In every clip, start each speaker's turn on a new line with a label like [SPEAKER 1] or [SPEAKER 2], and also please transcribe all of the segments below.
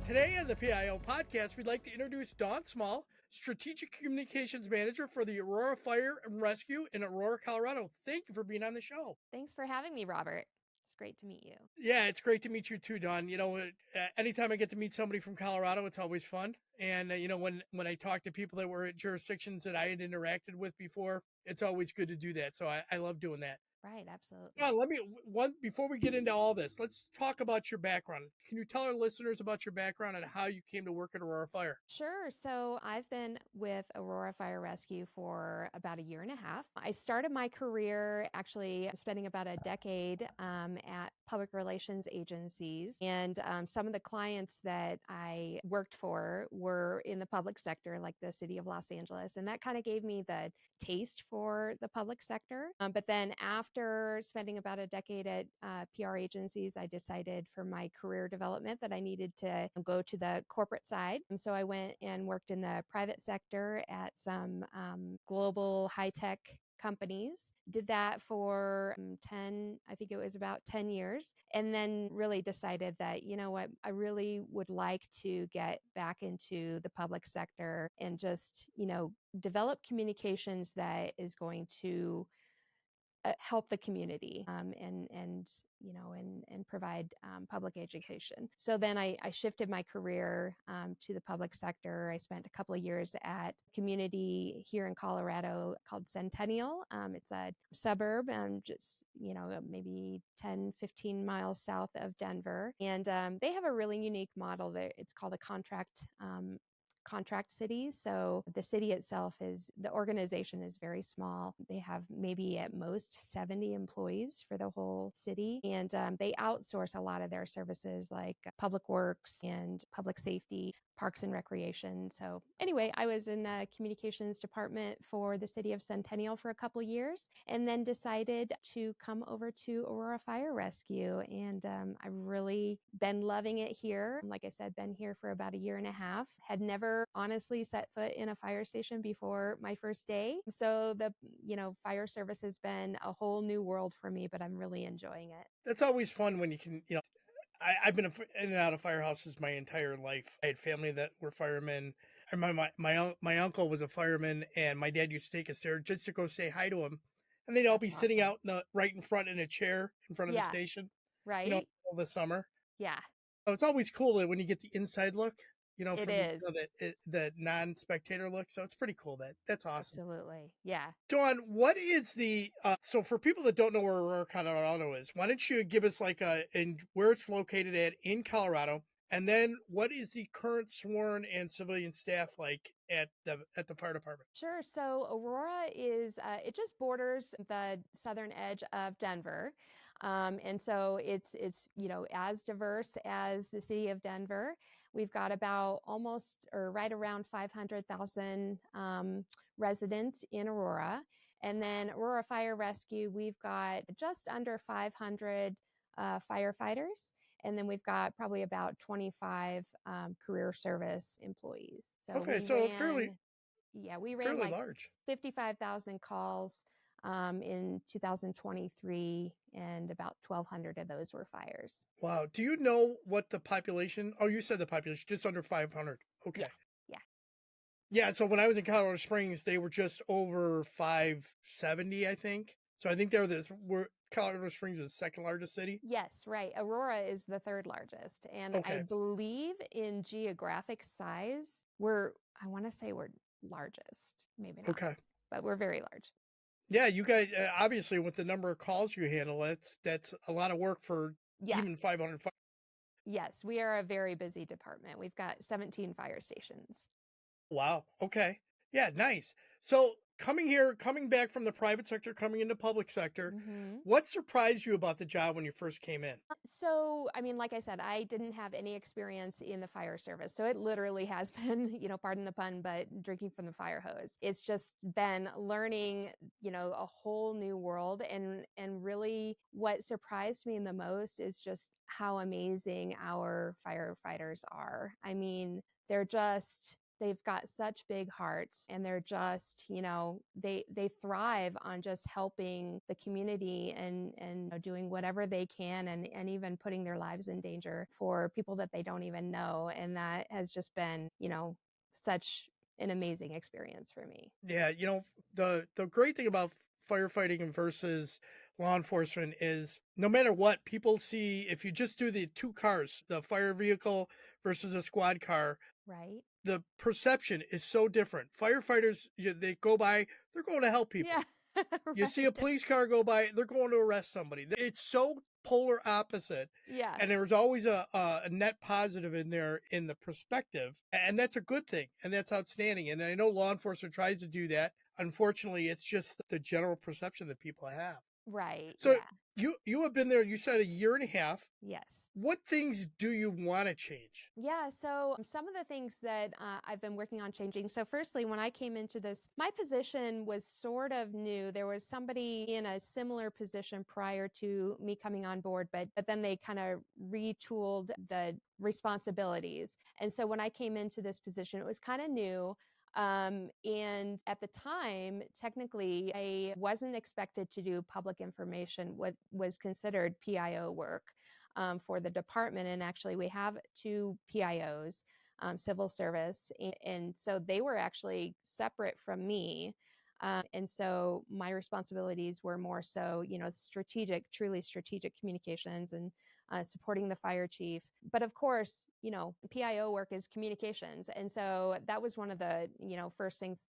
[SPEAKER 1] Today on the PIO podcast, we'd like to introduce Dawn Small, Strategic Communications Manager for the Aurora Fire and Rescue in Aurora, Colorado. Thank you for being on the show.
[SPEAKER 2] Thanks for having me, Robert. It's great to meet you.
[SPEAKER 1] Yeah, it's great to meet you too, Dawn. Anytime I get to meet somebody from Colorado, it's always fun. And when I talk to people that were at jurisdictions that I had interacted with before, it's always good to do that. So I love doing that.
[SPEAKER 2] Right, absolutely.
[SPEAKER 1] Before we get into all this, let's talk about your background. Can you tell our listeners about your background and how you came to work at Aurora Fire?
[SPEAKER 2] Sure. So I've been with Aurora Fire Rescue for about a year and a half. I started my career actually spending about a decade at public relations agencies. And some of the clients that I worked for were in the public sector, like the city of Los Angeles. And that kind of gave me the taste for the public sector. But then after spending about a decade at PR agencies, I decided for my career development that I needed to go to the corporate side. And so I went and worked in the private sector at some global high-tech companies. Did that for 10, I think it was about 10 years. And then really decided that, you know what, I really would like to get back into the public sector and just, develop communications that is going to help the community and provide public education. So then I shifted my career to the public sector. I spent a couple of years at community here in Colorado called Centennial. It's a suburb, just maybe 10, 15 miles south of Denver, and they have a really unique model there. It's called a contract city. So the city itself the organization is very small. They have maybe at most 70 employees for the whole city. And they outsource a lot of their services like public works and public safety, parks and recreation. So anyway, I was in the communications department for the city of Centennial for a couple years and then decided to come over to Aurora Fire Rescue. And I've really been loving it here. Like I said, been here for about a year and a half. Had never honestly set foot in a fire station before my first day. So the fire service has been a whole new world for me, but I'm really enjoying it.
[SPEAKER 1] That's always fun when you can, I've been in and out of firehouses my entire life. I had family that were firemen. I remember my uncle was a fireman, and my dad used to take us there just to go say hi to him. And they'd all be
[SPEAKER 2] That's
[SPEAKER 1] sitting
[SPEAKER 2] awesome.
[SPEAKER 1] out right in front in a chair in front of the
[SPEAKER 2] Yeah,
[SPEAKER 1] station,
[SPEAKER 2] right?
[SPEAKER 1] all the summer.
[SPEAKER 2] Yeah,
[SPEAKER 1] So it's always cool when you get the inside look,
[SPEAKER 2] it
[SPEAKER 1] from
[SPEAKER 2] is.
[SPEAKER 1] the non-spectator look. So it's pretty cool. That's awesome.
[SPEAKER 2] Absolutely. Yeah.
[SPEAKER 1] Dawn, what is so for people that don't know where Aurora, Colorado is, why don't you give us and where it's located in Colorado, and then what is the current sworn and civilian staff like at the fire department?
[SPEAKER 2] Sure. So Aurora is, it just borders the southern edge of Denver. And so it's, as diverse as the city of Denver. We've got about almost or right around 500,000 residents in Aurora. And then Aurora Fire Rescue, we've got just under 500 firefighters. And then we've got probably about 25 career service employees. So
[SPEAKER 1] Okay,
[SPEAKER 2] we
[SPEAKER 1] so
[SPEAKER 2] ran we ran
[SPEAKER 1] fairly
[SPEAKER 2] like
[SPEAKER 1] large.
[SPEAKER 2] 55,000 calls in 2023, and about 1,200 of those were fires.
[SPEAKER 1] Wow. Do you know what the population? Oh, you said the population just under 500. Okay.
[SPEAKER 2] Yeah.
[SPEAKER 1] Yeah. So when I was in Colorado Springs, they were just over 570, I think. So I think Colorado Springs is the second largest city.
[SPEAKER 2] Yes, right. Aurora is the third largest. And I
[SPEAKER 1] Okay.
[SPEAKER 2] believe in geographic size, I want to say we're largest. Maybe not,
[SPEAKER 1] Okay.
[SPEAKER 2] but we're very large.
[SPEAKER 1] Yeah, you guys obviously with the number of calls you handle, that's a lot of work for
[SPEAKER 2] Yeah.
[SPEAKER 1] even 500.
[SPEAKER 2] Yes, we are a very busy department. We've got 17 fire stations.
[SPEAKER 1] Wow. Okay. Yeah, nice. So coming back from the private sector, coming into public sector, what surprised you about the job when you first came in?
[SPEAKER 2] So, I mean, like I said, I didn't have any experience in the fire service. So it literally has been, pardon the pun, but drinking from the fire hose. It's just been learning, a whole new world. And really what surprised me the most is just how amazing our firefighters are. I mean, they're just they've got such big hearts, and they're just, they thrive on just helping the community, and doing whatever they can, and even putting their lives in danger for people that they don't even know. And that has just been, such an amazing experience for me.
[SPEAKER 1] Yeah, the great thing about firefighting versus law enforcement is no matter what, people see if you just do the two cars, the fire vehicle versus a squad car,
[SPEAKER 2] Right.
[SPEAKER 1] the perception is so different. Firefighters, they go by, they're going to help
[SPEAKER 2] Yeah.
[SPEAKER 1] people. You see
[SPEAKER 2] Right.
[SPEAKER 1] a police car go by, they're going to arrest somebody. It's so polar opposite.
[SPEAKER 2] Yeah.
[SPEAKER 1] And there's always a net positive in there in the perspective. And that's a good thing. And that's outstanding. And I know law enforcement tries to do that. Unfortunately, it's just the general perception that people have.
[SPEAKER 2] Right.
[SPEAKER 1] So
[SPEAKER 2] Yeah.
[SPEAKER 1] you have been there, you said a year and a half.
[SPEAKER 2] Yes.
[SPEAKER 1] What things do you want to change?
[SPEAKER 2] Yeah, so some of the things that I've been working on changing. So, firstly, when I came into this, my position was sort of new. There was somebody in a similar position prior to me coming on board, but then they kind of retooled the responsibilities. And so, when I came into this position, it was kind of new. And at the time, technically, I wasn't expected to do public information, what was considered PIO work for the department. And actually, we have two PIOs, civil service. And so they were actually separate from me. And so my responsibilities were more so, strategic, truly strategic communications, and supporting the fire chief. But of course, PIO work is communications. And so that was one of the,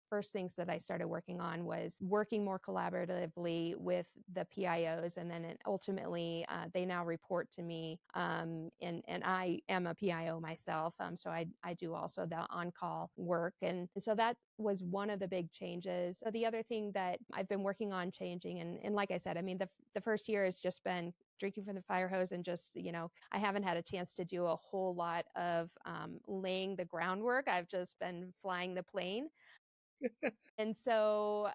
[SPEAKER 2] first things that I started working on, was working more collaboratively with the PIOs. And then ultimately, they now report to me. And I am a PIO myself. So I do also the on-call work. And so that was one of the big changes. So the other thing that I've been working on changing, and like I said, I mean, the first year has just been drinking from the fire hose, and just, I haven't had a chance to do a whole lot of laying the groundwork. I've just been flying the plane. And so,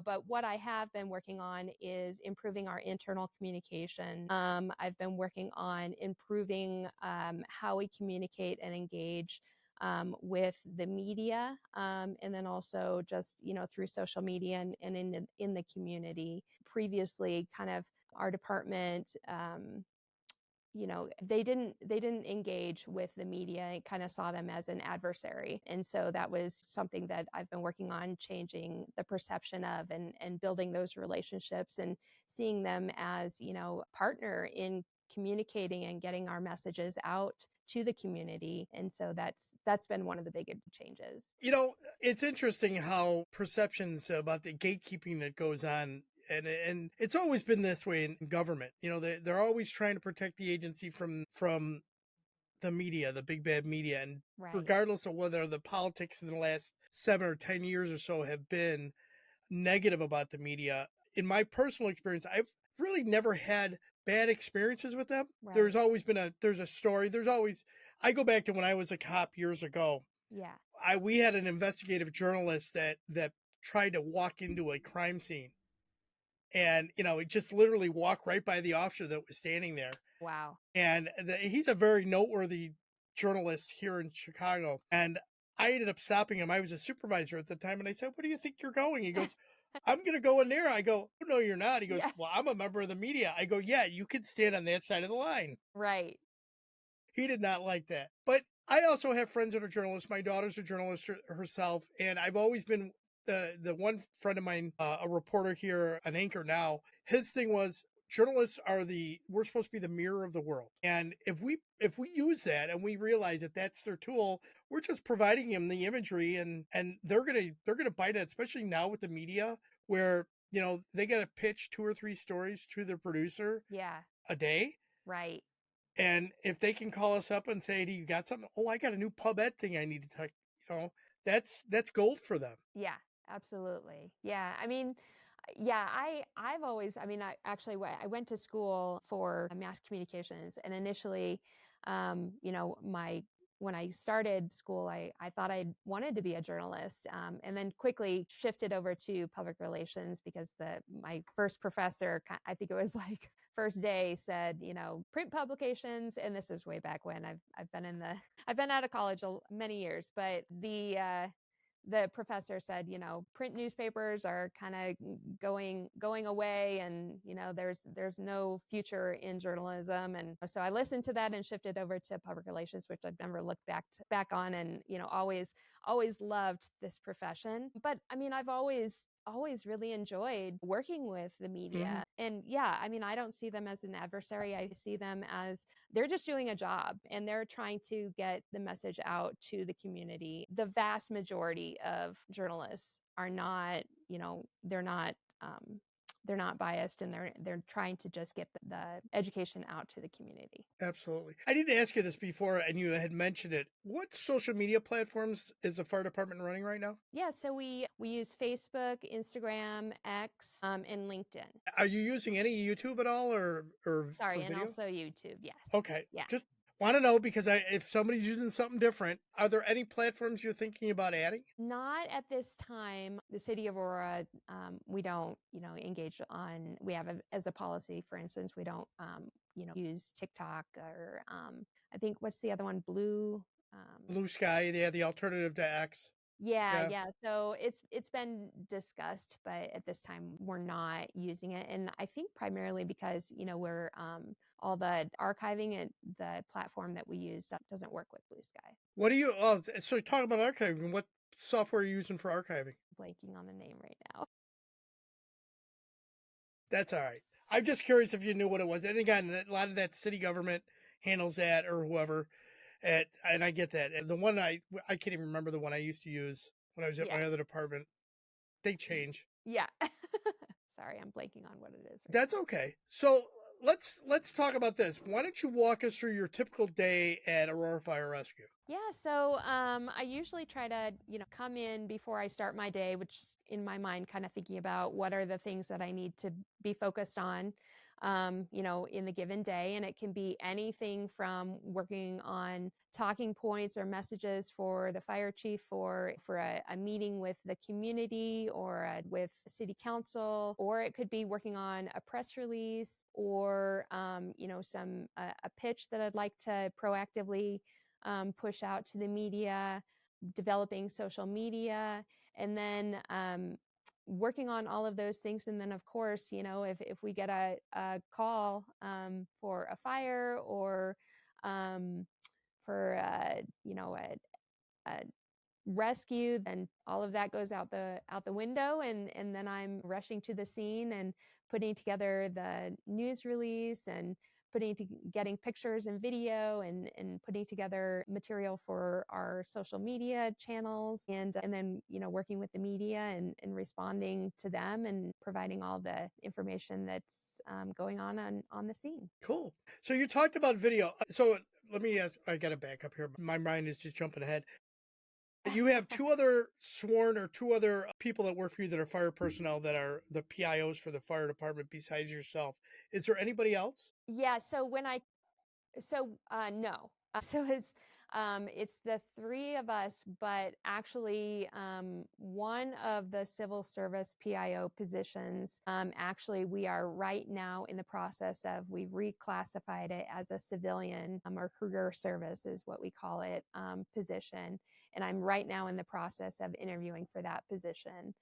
[SPEAKER 2] but what I have been working on is improving our internal communication. I've been working on improving how we communicate and engage with the media, and then also just, through social media, and in the community. Previously, kind of our department, they didn't engage with the media, and kind of saw them as an adversary. And so that was something that I've been working on changing the perception of, and building those relationships, and seeing them as, partner in communicating and getting our messages out to the community. And so that's been one of the big changes.
[SPEAKER 1] You know, it's interesting how perceptions about the gatekeeping that goes on, and it's always been this way in government. They're always trying to protect the agency from the media, the big bad media, and
[SPEAKER 2] Right.
[SPEAKER 1] regardless of whether the politics in the last 7 or 10 years or so have been negative about the media. In my personal experience, I've really never had bad experiences with them.
[SPEAKER 2] Right.
[SPEAKER 1] There's a story. There's always I go back to when I was a cop years ago.
[SPEAKER 2] Yeah.
[SPEAKER 1] We had an investigative journalist that tried to walk into a crime scene, and it just literally walked right by the officer that was standing there.
[SPEAKER 2] Wow.
[SPEAKER 1] And he's a very noteworthy journalist here in Chicago. And I ended up stopping him. I was a supervisor at the time, and I said, "Where do you think you're going?" He goes, "I'm going to go in there." I go, "Oh, no, you're not." He goes,
[SPEAKER 2] Yeah.
[SPEAKER 1] "Well, I'm a member of the media." I go, "Yeah, you can stand on that side of the line."
[SPEAKER 2] Right.
[SPEAKER 1] He did not like that. But I also have friends that are journalists. My daughter's a journalist herself, and I've always been the one friend of mine, a reporter here, an anchor now. His thing was journalists are we're supposed to be the mirror of the world, and if we use that and we realize that that's their tool, we're just providing them the imagery, and they're gonna bite it, especially now with the media where they got to pitch 2 or 3 stories to their producer
[SPEAKER 2] Yeah.
[SPEAKER 1] a day.
[SPEAKER 2] Right.
[SPEAKER 1] And if they can call us up and say, "Do you got something?" "Oh, I got a new pub ed thing I need to tell you know, that's gold for them.
[SPEAKER 2] Yeah, absolutely. Yeah. I mean, yeah, I've always, I mean, I went to school for mass communications, and initially, my when I started school, I thought I wanted to be a journalist, and then quickly shifted over to public relations because my first professor, I think it was like first day, said, print publications, and this was way back when. I've been in the I've been out of college many years, but the professor said, print newspapers are kind of going away, and there's no future in journalism. And so I listened to that and shifted over to public relations, which I've never looked back on, and always loved this profession. But I mean, I've always really enjoyed working with the
[SPEAKER 1] Mhm.
[SPEAKER 2] media. And yeah, I mean, I don't see them as an adversary. I see them as they're just doing a job, and they're trying to get the message out to the community. The vast majority of journalists are not, they're not biased, and they're trying to just get the education out to the community.
[SPEAKER 1] Absolutely. I need to ask you this before, and you had mentioned it. What social media platforms is the fire department running right now?
[SPEAKER 2] Yeah, so we use Facebook, Instagram, X, and LinkedIn.
[SPEAKER 1] Are you using any YouTube at all, or for
[SPEAKER 2] Sorry, and
[SPEAKER 1] video?
[SPEAKER 2] also YouTube. Yes.
[SPEAKER 1] Okay,
[SPEAKER 2] Yeah.
[SPEAKER 1] just want to know because if somebody's using something different, are there any platforms you're thinking about adding?
[SPEAKER 2] Not at this time. The city of Aurora, we don't, engage on. We have as a policy, for instance, we don't, use TikTok or I think what's the other one? Blue.
[SPEAKER 1] Blue Sky, they have the alternative to X.
[SPEAKER 2] Yeah,
[SPEAKER 1] Yeah.
[SPEAKER 2] yeah. So it's been discussed, but at this time we're not using it, and I think primarily because we're all the archiving and the platform that we use doesn't work with Blue Sky.
[SPEAKER 1] What do you? Oh, so talk about archiving. What software are you using for archiving?
[SPEAKER 2] Blanking on the name right now.
[SPEAKER 1] That's all right. I'm just curious if you knew what it was. And again, a lot of that city government handles that or whoever. And I get that. And the one I can't even remember the one I used to use when I was at
[SPEAKER 2] Yeah.
[SPEAKER 1] my other department. They change.
[SPEAKER 2] Yeah. Sorry, I'm blanking on what it is right
[SPEAKER 1] That's
[SPEAKER 2] now.
[SPEAKER 1] okay. So let's talk about this. Why don't you walk us through your typical day at Aurora Fire Rescue?
[SPEAKER 2] Yeah, so I usually try to, come in before I start my day, which in my mind kind of thinking about what are the things that I need to be focused on, in the given day. And it can be anything from working on talking points or messages for the fire chief for a meeting with the community or with city council, or it could be working on a press release or, a pitch that I'd like to proactively push out to the media, developing social media, and then working on all of those things. And then, of course, if we get a call for a fire or for, a rescue, then all of that goes out the window, and then I'm rushing to the scene and putting together the news release and getting pictures and video and putting together material for our social media channels, and then working with the media and responding to them and providing all the information that's going on the scene.
[SPEAKER 1] Cool. So you talked about video. So let me ask. I got to back up here. My mind is just jumping ahead. You have two other sworn or two other people that work for you that are fire personnel that are the PIOs for the fire department besides yourself. Is there anybody else?
[SPEAKER 2] Yeah, no. So it's the three of us, but actually, one of the civil service PIO positions, actually, we are right now in the process of, we've reclassified it as a civilian, or career service is what we call it, position. And I'm right now in the process of interviewing for that position.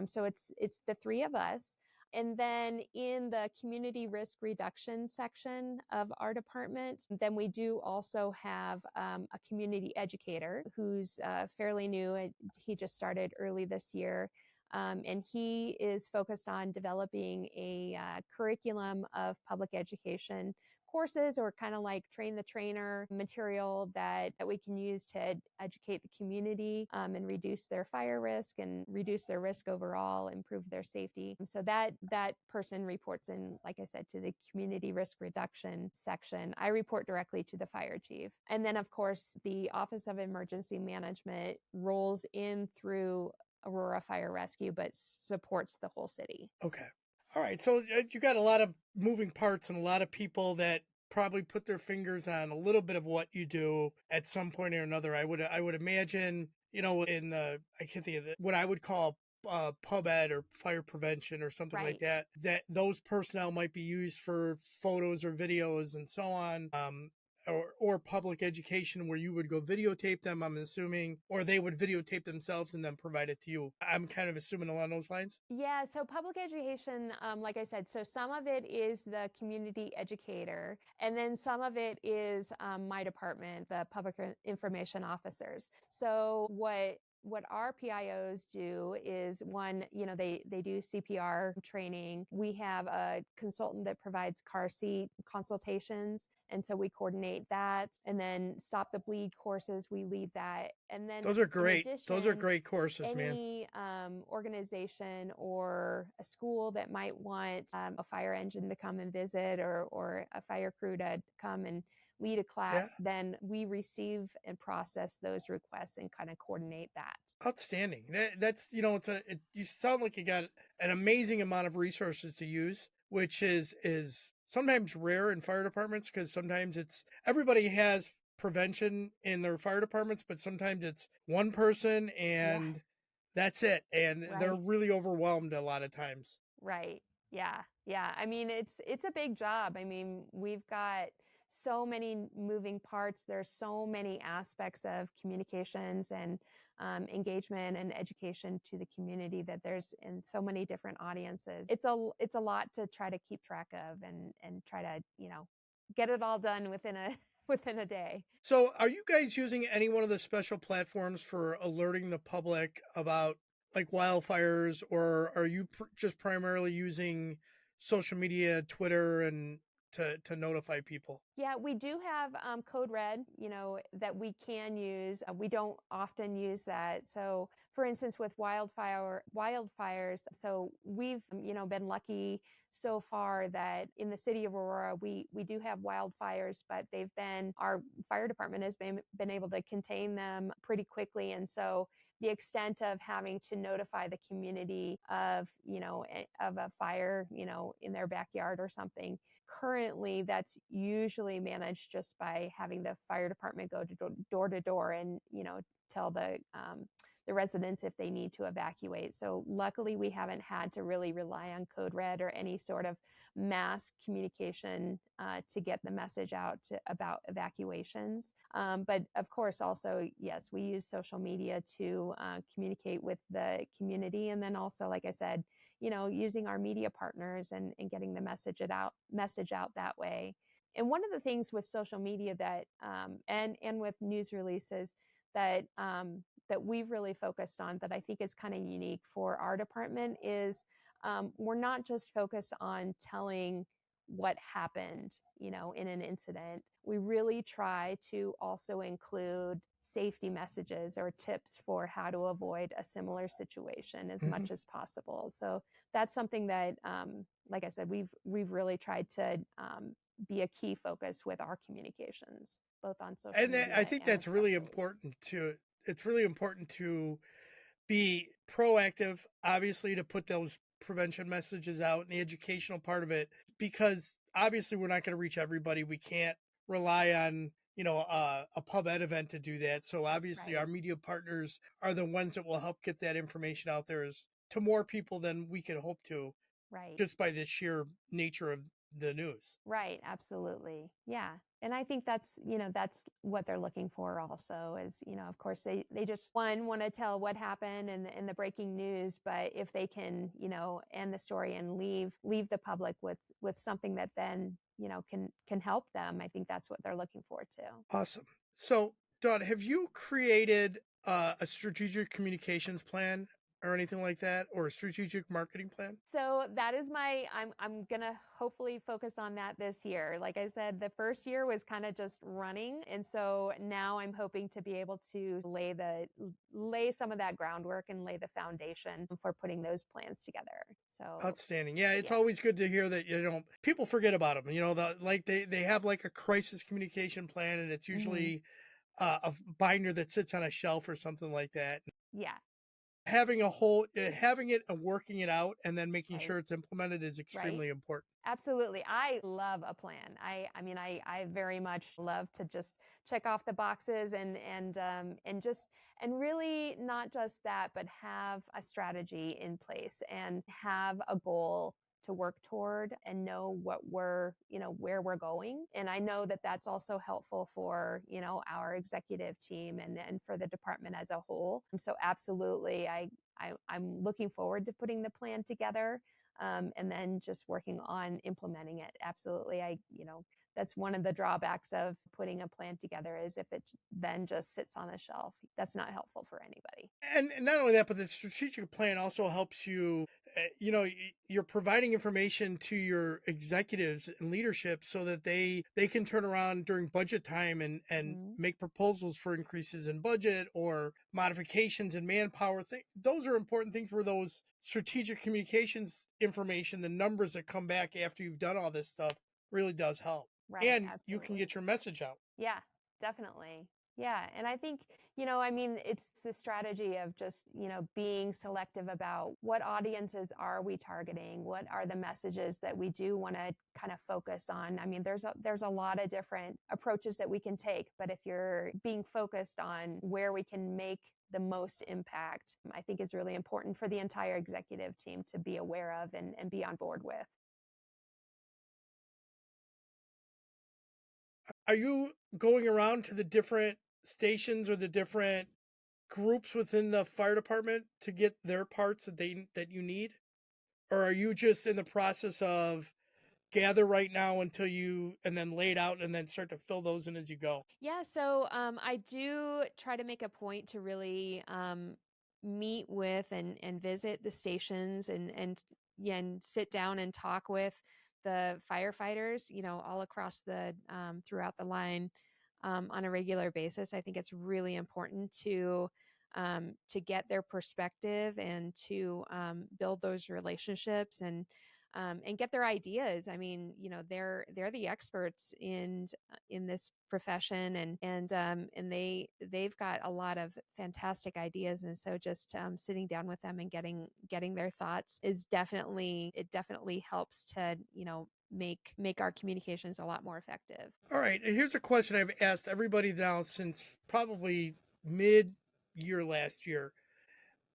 [SPEAKER 2] So it's the three of us. And then in the community risk reduction section of our department, then we do also have a community educator who's fairly new. He just started early this year. And he is focused on developing a curriculum of public education courses, or kind of like train the trainer material that we can use to educate the community, and reduce their fire risk and reduce their risk overall, improve their safety. And so that person reports in, like I said, to the community risk reduction section. I report directly to the fire chief. And then, of course, the Office of Emergency Management rolls in through Aurora Fire Rescue, but supports the whole city.
[SPEAKER 1] Okay. All right. So you got a lot of moving parts and a lot of people that probably put their fingers on a little bit of what you do at some point or another. I would imagine, in the I can't think of it, what I would call pub ed or fire prevention or something like
[SPEAKER 2] Right.
[SPEAKER 1] that. That those personnel might be used for photos or videos and so on. Or public education where you would go videotape them, I'm assuming, or they would videotape themselves and then provide it to you. I'm kind of assuming along those lines.
[SPEAKER 2] Yeah, so public education, like I said, so some of it is the community educator, and then some of it is my department, the public information officers. So what our PIOs do is one, they do CPR training. We have a consultant that provides car seat consultations. And so we coordinate that. And then stop the bleed courses, we lead that. And then
[SPEAKER 1] Those are
[SPEAKER 2] in
[SPEAKER 1] great. Those are
[SPEAKER 2] addition,
[SPEAKER 1] great courses, man.
[SPEAKER 2] any organization or a school that might want a fire engine to come and visit, or a fire crew to come and lead a
[SPEAKER 1] Yeah.
[SPEAKER 2] class, then we receive and process those requests and kind of coordinate that.
[SPEAKER 1] Outstanding. That's you sound like you got an amazing amount of resources to use, which is sometimes rare in fire departments because sometimes it's everybody has prevention in their fire departments, but sometimes it's one person
[SPEAKER 2] Yeah,
[SPEAKER 1] and that's it, and they're
[SPEAKER 2] right.
[SPEAKER 1] really overwhelmed a lot of times.
[SPEAKER 2] Right. Yeah. Yeah. I mean, it's a big job. I mean, we've got so many moving parts. There's so many aspects of communications and engagement and education to the community, that there's in so many different audiences. It's a lot to try to keep track of, and try to get it all done within a within a day.
[SPEAKER 1] So, are you guys using any one of the special platforms for alerting the public about like wildfires, or are you just primarily using social media, Twitter, and to notify people?
[SPEAKER 2] Yeah, we do have Code Red, that we can use. We don't often use that. So, for instance, with wildfires, so we've been lucky so far that in the city of Aurora, we do have wildfires, but our fire department has been able to contain them pretty quickly, and so the extent of having to notify the community of of a fire in their backyard or something. Currently, that's usually managed just by having the fire department go to door and tell the residents if they need to evacuate. So luckily, we haven't had to really rely on Code Red or any sort of mass communication to get the message out about evacuations. But of course, also, yes, we use social media to communicate with the community, and then also, like I said, using our media partners, and getting the message out that way. And one of the things with social media that and with news releases that we've really focused on, that I think is kind of unique for our department, is we're not just focused on telling what happened, in an incident. We really try to also include safety messages or tips for how to avoid a similar situation as
[SPEAKER 1] Mhm.
[SPEAKER 2] much as possible. So that's something that, like I said, we've really tried to be a key focus with our communications, both on social
[SPEAKER 1] And I
[SPEAKER 2] media
[SPEAKER 1] think
[SPEAKER 2] and with
[SPEAKER 1] that's
[SPEAKER 2] press
[SPEAKER 1] really
[SPEAKER 2] release.
[SPEAKER 1] important to. It's really important to be proactive, obviously, to put those prevention messages out and the educational part of it, because obviously we're not going to reach everybody. We can't rely on, a pub ed event to do that. So obviously our
[SPEAKER 2] Right,
[SPEAKER 1] media partners are the ones that will help get that information out there to more people than we could hope to,
[SPEAKER 2] right.
[SPEAKER 1] just by the sheer nature of the news.
[SPEAKER 2] Right, absolutely. Yeah. And I think that's what they're looking for also, is, of course, they just one want to tell what happened and the breaking news, but if they can, end the story and leave the public with something that then, can help them, I think that's what they're looking for too.
[SPEAKER 1] Awesome. So, Don, have you created a strategic communications plan or anything like that, or a strategic marketing plan?
[SPEAKER 2] So that is I'm gonna hopefully focus on that this year. Like I said, the first year was kind of just running. And so now I'm hoping to be able to lay some of that groundwork and lay the foundation for putting those plans together. So
[SPEAKER 1] Outstanding. Yeah, it's
[SPEAKER 2] yeah.
[SPEAKER 1] always good to hear that, people forget about them. Like they have like a crisis communication plan, and it's
[SPEAKER 2] Hmm.
[SPEAKER 1] usually a binder that sits on a shelf or something like that.
[SPEAKER 2] Yeah.
[SPEAKER 1] Having a whole having it and working it out and then making
[SPEAKER 2] Right.
[SPEAKER 1] sure it's implemented is
[SPEAKER 2] Right.
[SPEAKER 1] extremely important.
[SPEAKER 2] Absolutely. I love a plan. I very much love to just check off the boxes and just and really not just that, but have a strategy in place and have a goal to work toward and know what we're, where we're going. And I know that that's also helpful for, our executive team and for the department as a whole. And so absolutely, I'm looking forward to putting the plan together, and then just working on implementing it. Absolutely. That's one of the drawbacks of putting a plan together is if it then just sits on a shelf. That's not helpful for anybody.
[SPEAKER 1] And not only that, but the strategic plan also helps you. You're providing information to your executives and leadership so that they can turn around during budget time and
[SPEAKER 2] Mhm.
[SPEAKER 1] make proposals for increases in budget or modifications in manpower. Those are important things where those strategic communications information, the numbers that come back after you've done all this stuff, really does help,
[SPEAKER 2] Right,
[SPEAKER 1] and you can
[SPEAKER 2] absolutely.
[SPEAKER 1] get your message out.
[SPEAKER 2] Yeah, definitely. Yeah, and I think, it's the strategy of just, being selective about what audiences are we targeting? What are the messages that we do want to kind of focus on? I mean, there's a lot of different approaches that we can take, but if you're being focused on where we can make the most impact, I think is really important for the entire executive team to be aware of and be on board with.
[SPEAKER 1] Are you going around to the different stations or the different groups within the fire department to get their parts that you need? Or are you just in the process of gather right now until you and then lay it out and then start to fill those in as you go?
[SPEAKER 2] Yeah, so I do try to make a point to really meet with and visit the stations and yeah, and sit down and talk with the firefighters, all across the throughout the line on a regular basis. I think it's really important to get their perspective and to build those relationships and get their ideas. I mean, they're the experts in this profession, and they've got a lot of fantastic ideas. And so just sitting down with them and getting their thoughts is definitely helps to make our communications a lot more effective.
[SPEAKER 1] All right, and here's a question I've asked everybody now since probably mid year last year.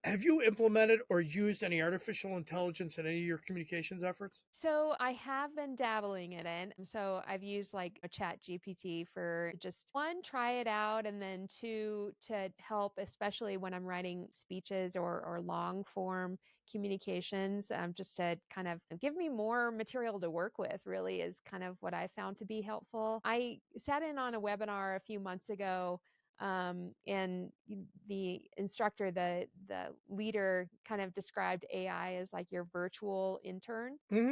[SPEAKER 1] Have you implemented or used any artificial intelligence in any of your communications efforts?
[SPEAKER 2] So I have been dabbling in it. So I've used like a chat GPT for just one, try it out, and then two, to help, especially when I'm writing speeches or long form communications, just to kind of give me more material to work with, really is kind of what I found to be helpful. I sat in on a webinar a few months ago, and the instructor, the leader, kind of described AI as like your virtual intern.
[SPEAKER 1] Hmm.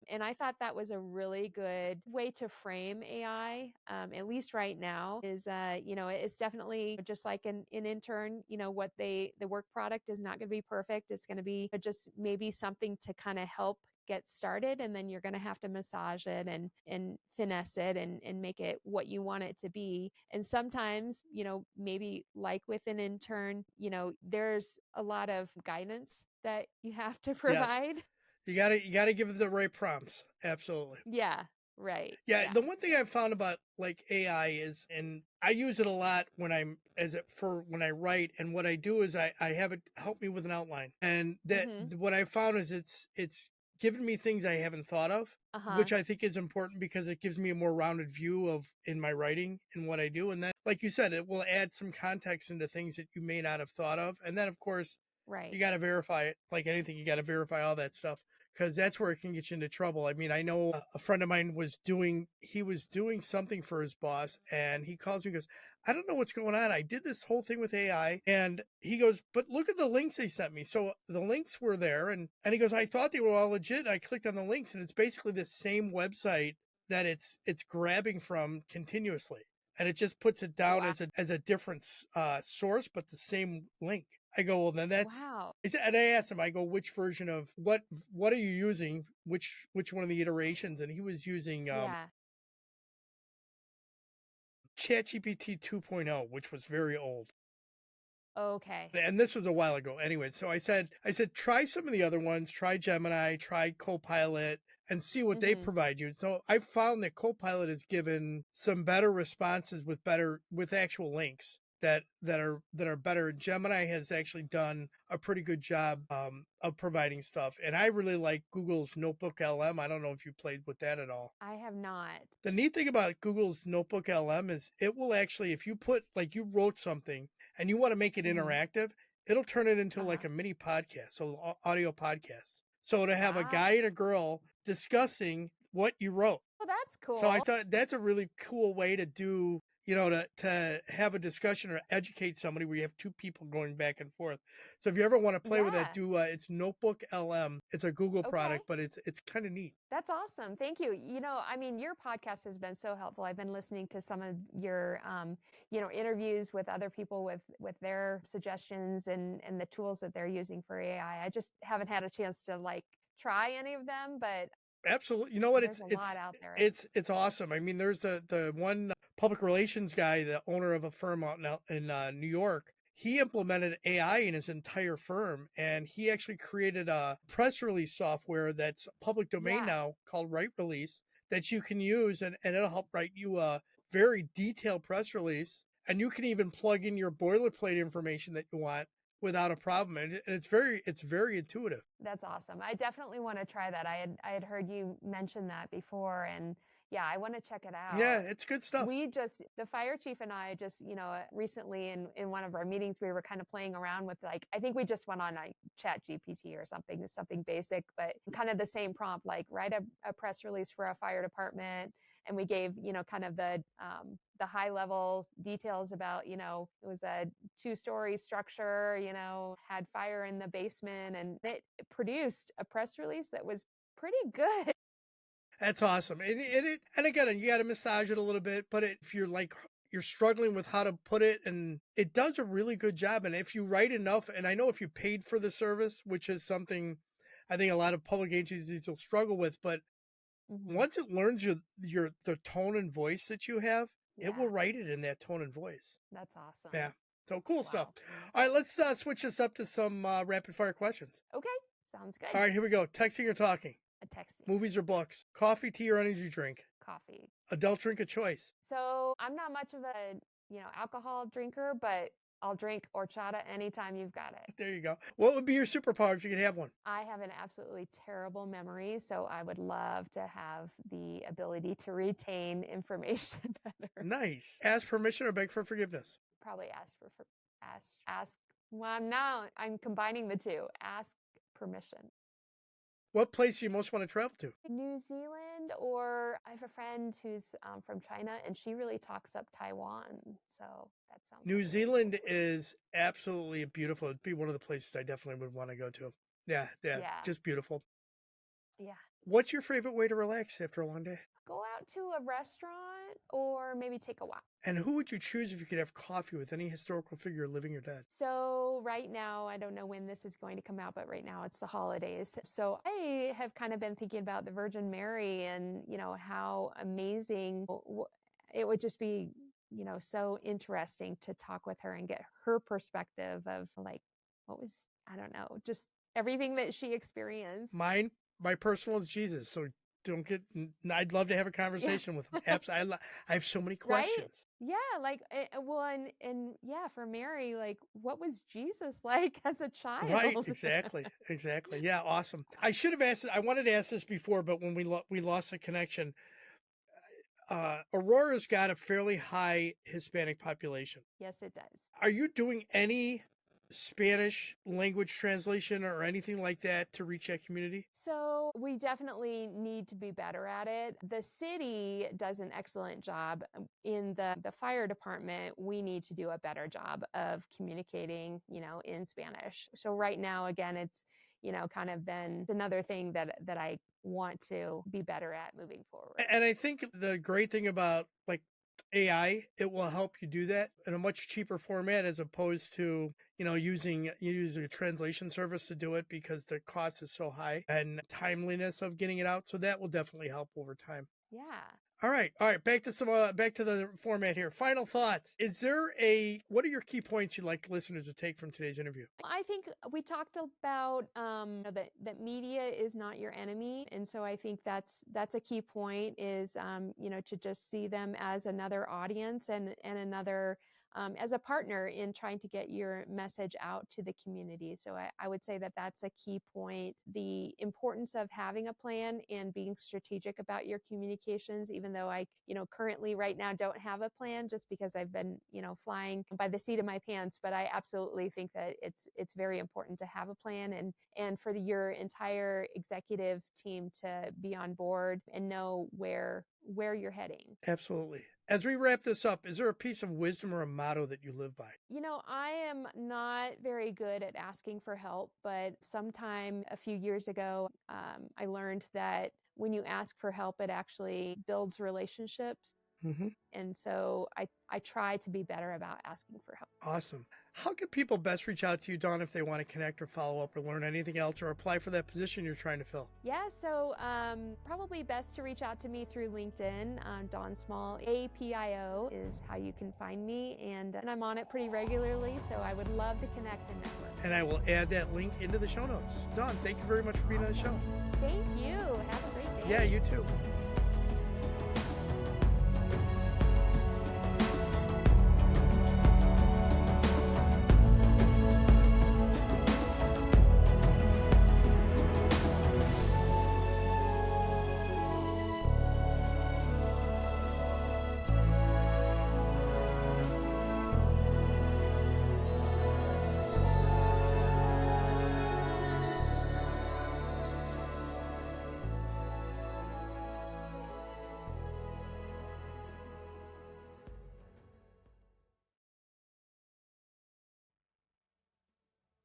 [SPEAKER 2] And I thought that was a really good way to frame AI, at least right now, is, it's definitely just like an intern, the work product is not going to be perfect. It's going to be just maybe something to kind of help get started. And then you're going to have to massage it and finesse it and make it what you want it to be. And sometimes, maybe like with an intern, there's a lot of guidance that you have to
[SPEAKER 1] Yes.
[SPEAKER 2] provide.
[SPEAKER 1] You gotta give it the right prompts. Absolutely.
[SPEAKER 2] Yeah, right.
[SPEAKER 1] Yeah,
[SPEAKER 2] Yeah.
[SPEAKER 1] the one thing I've found about like AI is, and I use it a lot when I'm as it for when I write, and what I do is I have it help me with an outline, and
[SPEAKER 2] Mhm.
[SPEAKER 1] what I found is it's given me things I haven't thought of,
[SPEAKER 2] Uh-huh.
[SPEAKER 1] which I think is important because it gives me a more rounded view of in my writing and what I do, and then like you said, it will add some context into things that you may not have thought of, and then of course you
[SPEAKER 2] Right.
[SPEAKER 1] got to verify it. Like anything, you got to verify all that stuff because that's where it can get you into trouble. I mean, I know a friend of mine he was doing something for his boss, and he calls me and goes, I don't know what's going on. I did this whole thing with AI, and he goes, but look at the links they sent me. So the links were there, and he goes, I thought they were all legit. I clicked on the links, and it's basically the same website that it's grabbing from continuously, and it just puts it down
[SPEAKER 2] Wow.
[SPEAKER 1] as a different source, but the same link. I go, well, then that's.
[SPEAKER 2] Wow.
[SPEAKER 1] And I asked him, I go, which version of what are you using? Which one of the iterations? And he was using
[SPEAKER 2] Yeah.
[SPEAKER 1] ChatGPT 2.0, which was very old.
[SPEAKER 2] Okay.
[SPEAKER 1] And this was a while ago anyway. So I said, try some of the other ones, try Gemini, try Copilot, and see what they
[SPEAKER 2] Mhm.
[SPEAKER 1] provide you. So I found that Copilot has given some better responses with actual links that are better. Gemini has actually done a pretty good job of providing stuff. And I really like Google's Notebook LM. I don't know if you played with that at all.
[SPEAKER 2] I have not.
[SPEAKER 1] The neat thing about Google's Notebook LM is it will actually, if you put, like, you wrote something and you want to make it
[SPEAKER 2] Mhm.
[SPEAKER 1] interactive, it'll turn it into like
[SPEAKER 2] Uh-huh.
[SPEAKER 1] a mini podcast, so audio podcast. So to have a
[SPEAKER 2] Wow.
[SPEAKER 1] guy and a girl discussing what you wrote.
[SPEAKER 2] Well, that's
[SPEAKER 1] So I
[SPEAKER 2] cool.
[SPEAKER 1] thought that's a really cool way to do, to have a discussion or educate somebody where you have two people going back and forth. So if you ever want to play with that,
[SPEAKER 2] Yeah.
[SPEAKER 1] do it's Notebook LM. It's a Google
[SPEAKER 2] Okay.
[SPEAKER 1] product, but it's kind of neat.
[SPEAKER 2] That's awesome. Thank you. I mean, your podcast has been so helpful. I've been listening to some of your, interviews with other people with their suggestions and the tools that they're using for AI. I just haven't had a chance to like try any of them, but
[SPEAKER 1] Absolutely. You know what?
[SPEAKER 2] there's a lot out there.
[SPEAKER 1] It's awesome. I mean, there's the one public relations guy, the owner of a firm out in New York. He implemented AI in his entire firm, and he actually created a press release software that's public domain
[SPEAKER 2] Yeah,
[SPEAKER 1] now called Write Release that you can use, and it'll help write you a very detailed press release. And you can even plug in your boilerplate information that you want without a problem. And it's very intuitive.
[SPEAKER 2] that's awesome. I definitely want to try that. I had heard you mention that before, and yeah, I want to check it
[SPEAKER 1] Yeah,
[SPEAKER 2] out.
[SPEAKER 1] it's good stuff.
[SPEAKER 2] The fire chief and I just, recently in one of our meetings, we were kind of playing around with like, I think we just went on like chat GPT or something basic, but kind of the same prompt, like write a press release for a fire department. And we gave, kind of the high level details about, it was a 2-story structure, had fire in the basement, and it produced a press release that was pretty good.
[SPEAKER 1] That's awesome. And again, you got to massage it a little bit, but if you're like you're struggling with how to put it, and it does a really good job. And if you write enough, and I know if you paid for the service, which is something I think a lot of public agencies will struggle with, but
[SPEAKER 2] Hmm.
[SPEAKER 1] once it learns your the tone and voice that you have, it will
[SPEAKER 2] Yeah,
[SPEAKER 1] write it in that tone and voice.
[SPEAKER 2] that's awesome.
[SPEAKER 1] Yeah. So cool stuff.
[SPEAKER 2] Wow.
[SPEAKER 1] All right, let's switch this up to some rapid fire questions.
[SPEAKER 2] Okay, sounds
[SPEAKER 1] All
[SPEAKER 2] good.
[SPEAKER 1] right, here we go. Texting or talking?
[SPEAKER 2] A texting,
[SPEAKER 1] Movies or books? Coffee, tea, or energy drink?
[SPEAKER 2] coffee.
[SPEAKER 1] Adult drink of choice.
[SPEAKER 2] So I'm not much of a, alcohol drinker, but I'll drink horchata anytime you've got it.
[SPEAKER 1] There you go. What would be your superpower if you could have one?
[SPEAKER 2] I have an absolutely terrible memory, so I would love to have the ability to retain information better.
[SPEAKER 1] Nice. Ask permission or beg for forgiveness?
[SPEAKER 2] Probably ask. Well, I'm combining the two. Ask permission.
[SPEAKER 1] What place do you most want to travel to?
[SPEAKER 2] New Zealand, or I have a friend who's from China, and she really talks up Taiwan. So that sounds like
[SPEAKER 1] New
[SPEAKER 2] a really cool
[SPEAKER 1] Zealand
[SPEAKER 2] place.
[SPEAKER 1] is absolutely beautiful. It'd be one of the places I definitely would want to go to. Yeah, yeah,
[SPEAKER 2] Yeah,
[SPEAKER 1] just beautiful.
[SPEAKER 2] yeah.
[SPEAKER 1] What's your favorite way to relax after a long day?
[SPEAKER 2] Go out to a restaurant or maybe take a walk.
[SPEAKER 1] And who would you choose if you could have coffee with any historical figure, living or dead?
[SPEAKER 2] So right now, I don't know when this is going to come out, but right now it's the holidays. So I have kind of been thinking about the Virgin Mary and, how amazing it would just be, so interesting to talk with her and get her perspective of like what was, I don't know, just everything that she experienced.
[SPEAKER 1] Mine, my personal is Jesus. So don't get. I'd love to have a
[SPEAKER 2] Yeah.
[SPEAKER 1] conversation with him. Absolutely. I have so many
[SPEAKER 2] Right?
[SPEAKER 1] questions.
[SPEAKER 2] Yeah, like, well, and yeah, for Mary, like, what was Jesus like as a
[SPEAKER 1] Right,
[SPEAKER 2] child?
[SPEAKER 1] exactly, exactly. Yeah, awesome. I should have asked. I wanted to ask this before, but when we lost the connection, Aurora's got a fairly high Hispanic population.
[SPEAKER 2] Yes, it does.
[SPEAKER 1] Are you doing any Spanish language translation or anything like that to reach that community?
[SPEAKER 2] So we definitely need to be better at it. The city does an excellent job. In the fire department, we need to do a better job of communicating, in Spanish. So right now, again, it's, kind of been another thing that I want to be better at moving forward.
[SPEAKER 1] And I think the great thing about like AI, it will help you do that in a much cheaper format as opposed to, using a translation service to do it because the cost is so high and timeliness of getting it out. So that will definitely help over time.
[SPEAKER 2] Yeah.
[SPEAKER 1] All right. Back to the format here. Final thoughts. What are your key points you'd like listeners to take from today's interview?
[SPEAKER 2] I think we talked about that media is not your enemy, and so I think that's a key point. Is to just see them as another audience and another as a partner in trying to get your message out to the community. So I would say that that's a key point. The importance of having a plan and being strategic about your communications, even though I currently right now don't have a plan just because I've been flying by the seat of my pants. But I absolutely think that it's very important to have a plan and for your entire executive team to be on board and know where you're heading.
[SPEAKER 1] Absolutely. As we wrap this up, is there a piece of wisdom or a motto that you live by?
[SPEAKER 2] I am not very good at asking for help, but sometime a few years ago, I learned that when you ask for help, it actually builds relationships.
[SPEAKER 1] Hmm.
[SPEAKER 2] And so I try to be better about asking for help.
[SPEAKER 1] Awesome. How can people best reach out to you, Dawn, if they want to connect or follow up or learn anything else or apply for that position you're trying to fill?
[SPEAKER 2] Yeah, so probably best to reach out to me through LinkedIn. Dawn Small, APIO is how you can find me, and I'm on it pretty regularly, so I would love to connect and network.
[SPEAKER 1] And I will add that link into the show notes. Dawn, thank you very much for being on the show.
[SPEAKER 2] Thank you. Have a great day.
[SPEAKER 1] Yeah, you too.